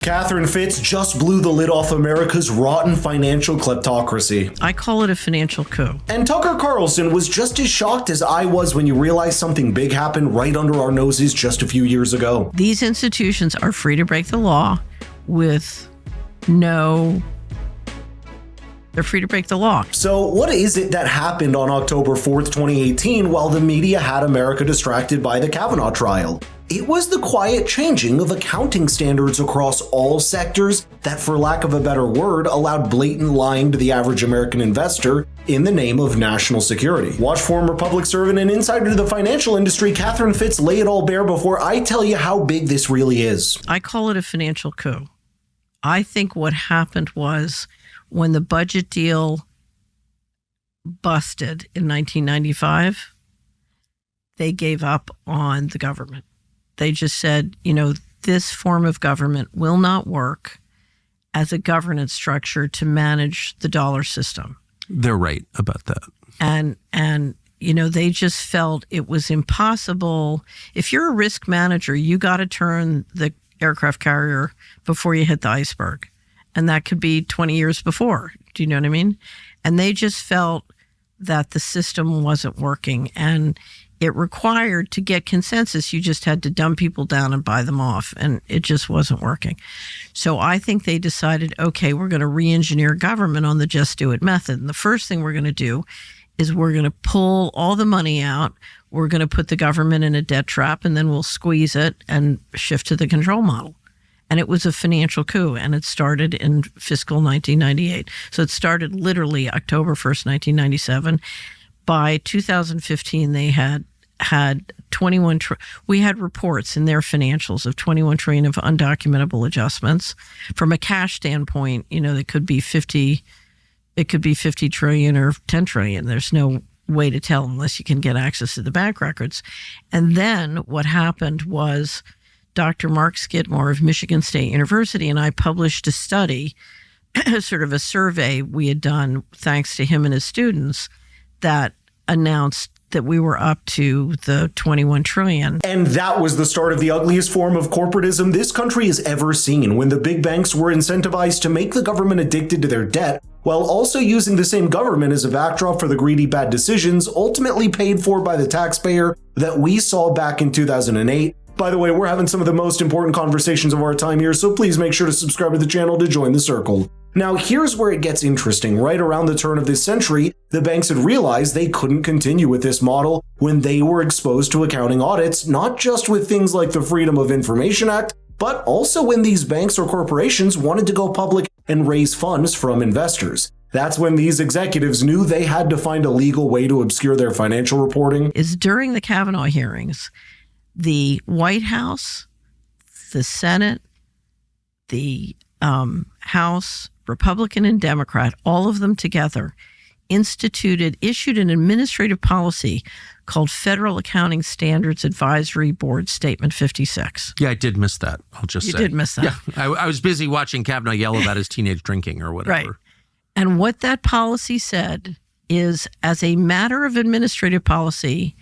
Katherine Fitz just blew the lid off America's rotten financial kleptocracy. I call it a financial coup. And Tucker Carlson was just as shocked as I was when you realized something big happened right under our noses just a few years ago. These institutions are free to break the law they're free to break the law. So what is it that happened on October 4th, 2018, while the media had America distracted by the Kavanaugh trial? It was the quiet changing of accounting standards across all sectors that, for lack of a better word, allowed blatant lying to the average American investor in the name of national security. Watch former public servant and insider to the financial industry, Katherine Fitz, lay it all bare before I tell you how big this really is. I call it a financial coup. I think what happened was when the budget deal busted in 1995, they gave up on the government. They just said, this form of government will not work as a governance structure to manage the dollar system. They're right about that. And they just felt it was impossible. If you're a risk manager, you got to turn the aircraft carrier before you hit the iceberg. And that could be 20 years before. Do you know what I mean? And they just felt that the system wasn't working. And it required, to get consensus, you just had to dumb people down and buy them off. And it just wasn't working. So I think they decided, okay, we're going to re-engineer government on the just do it method. And the first thing we're going to do is we're going to pull all the money out. We're going to put the government in a debt trap, and then we'll squeeze it and shift to the control model. And it was a financial coup, and it started in fiscal 1998. So it started literally October 1st, 1997. By 2015, they had 21 we had reports in their financials of 21 trillion of undocumentable adjustments. From a cash standpoint, it could be 50 trillion or 10 trillion. There's no way to tell unless you can get access to the bank records. And then what happened was Dr. Mark Skidmore of Michigan State University and I published a study, sort of a survey we had done thanks to him and his students, that announced that we were up to the 21 trillion. And that was the start of the ugliest form of corporatism this country has ever seen, when the big banks were incentivized to make the government addicted to their debt, while also using the same government as a backdrop for the greedy bad decisions ultimately paid for by the taxpayer that we saw back in 2008. By the way, we're having some of the most important conversations of our time here, so please make sure to subscribe to the channel to join the circle. Now, here's where it gets interesting. Right around the turn of this century, the banks had realized they couldn't continue with this model when they were exposed to accounting audits, not just with things like the Freedom of Information Act, but also when these banks or corporations wanted to go public and raise funds from investors. That's when these executives knew they had to find a legal way to obscure their financial reporting. Is during the Kavanaugh hearings, the White House, the Senate, the House, Republican and Democrat, all of them together, issued an administrative policy called Federal Accounting Standards Advisory Board Statement 56. Yeah, I did miss that. I'll just say. You did miss that. Yeah, I was busy watching Kavanaugh yell about his teenage drinking or whatever. Right. And what that policy said is, as a matter of administrative policy,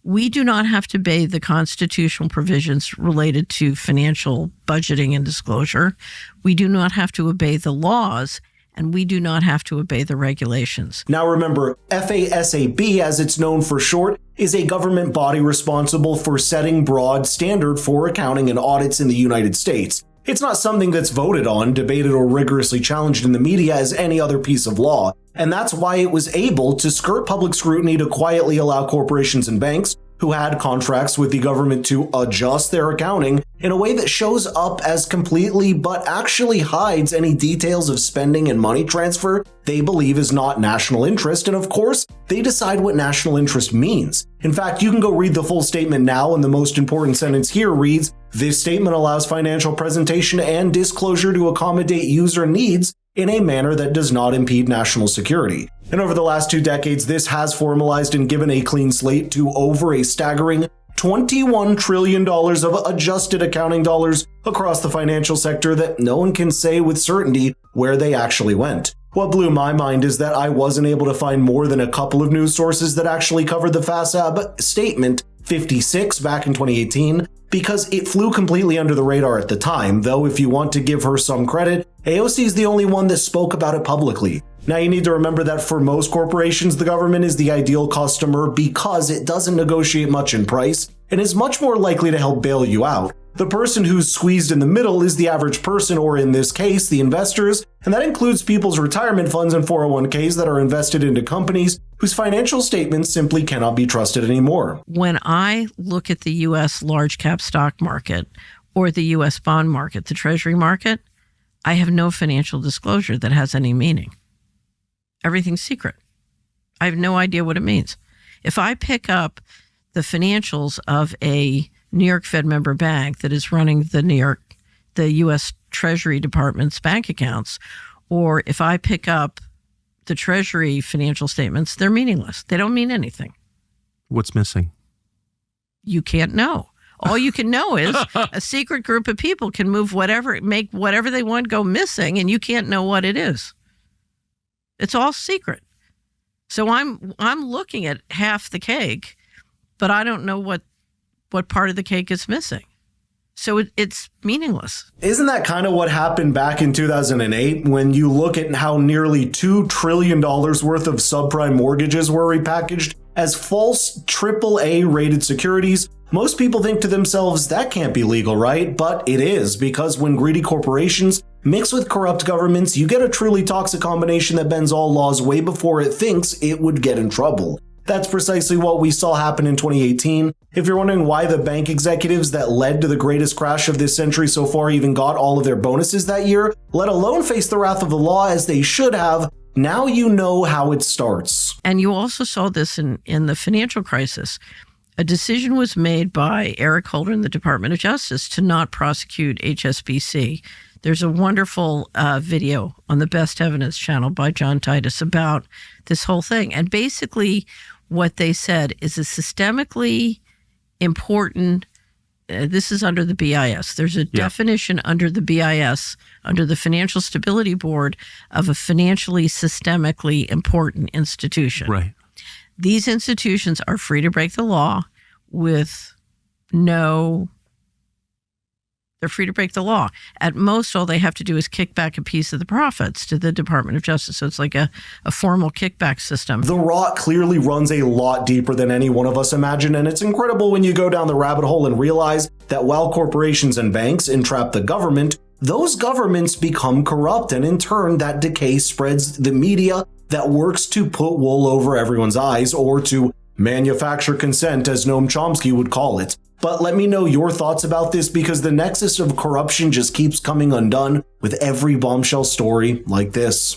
we do not have to obey the constitutional provisions related to financial budgeting and disclosure. We do not have to obey the laws, and we do not have to obey the regulations. Now remember, FASAB, as it's known for short, is a government body responsible for setting broad standard for accounting and audits in the United States. It's not something that's voted on, debated, or rigorously challenged in the media as any other piece of law. And that's why it was able to skirt public scrutiny to quietly allow corporations and banks who had contracts with the government to adjust their accounting in a way that shows up as completely but actually hides any details of spending and money transfer they believe is not national interest. And of course, they decide what national interest means. In fact, you can go read the full statement now, and the most important sentence here reads, "This statement allows financial presentation and disclosure to accommodate user needs in a manner that does not impede national security." And over the last 2 decades, this has formalized and given a clean slate to over a staggering $21 trillion of adjusted accounting dollars across the financial sector that no one can say with certainty where they actually went. What blew my mind is that I wasn't able to find more than a couple of news sources that actually covered the FASAB statement 56 back in 2018, because it flew completely under the radar at the time, though if you want to give her some credit, AOC is the only one that spoke about it publicly. Now you need to remember that for most corporations, the government is the ideal customer because it doesn't negotiate much in price and is much more likely to help bail you out. The person who's squeezed in the middle is the average person, or in this case, the investors, and that includes people's retirement funds and 401ks that are invested into companies whose financial statements simply cannot be trusted anymore. When I look at the U.S. large cap stock market or the U.S. bond market, the Treasury market, I have no financial disclosure that has any meaning. Everything's secret. I have no idea what it means. If I pick up the financials of a New York Fed member bank that is running the U.S. Treasury Department's bank accounts, or if I pick up the Treasury financial statements, they're meaningless. They don't mean anything. What's missing? You can't know. All you can know is a secret group of people can make whatever they want go missing, and you can't know what it is. It's all secret. So I'm looking at half the cake, but I don't know what part of the cake is missing. So it's meaningless. Isn't that kind of what happened back in 2008 when you look at how nearly $2 trillion worth of subprime mortgages were repackaged as false AAA rated securities? Most people think to themselves, that can't be legal, right? But it is, because when greedy corporations mix with corrupt governments, you get a truly toxic combination that bends all laws way before it thinks it would get in trouble. That's precisely what we saw happen in 2018. If you're wondering why the bank executives that led to the greatest crash of this century so far even got all of their bonuses that year, let alone face the wrath of the law as they should have, now you know how it starts. And you also saw this in the financial crisis. A decision was made by Eric Holder in the Department of Justice to not prosecute HSBC. There's a wonderful video on the Best Evidence channel by John Titus about this whole thing. And basically what they said is a systemically important, this is under the BIS. There's a definition under the BIS, under the Financial Stability Board, of a financially systemically important institution. Right. These institutions are free to break the law they're free to break the law. At most, all they have to do is kick back a piece of the profits to the Department of Justice. So it's like a formal kickback system. The rot clearly runs a lot deeper than any one of us imagine, and it's incredible when you go down the rabbit hole and realize that while corporations and banks entrap the government, those governments become corrupt, and in turn, that decay spreads the media that works to put wool over everyone's eyes, or to manufacture consent, as Noam Chomsky would call it. But let me know your thoughts about this, because the nexus of corruption just keeps coming undone with every bombshell story like this.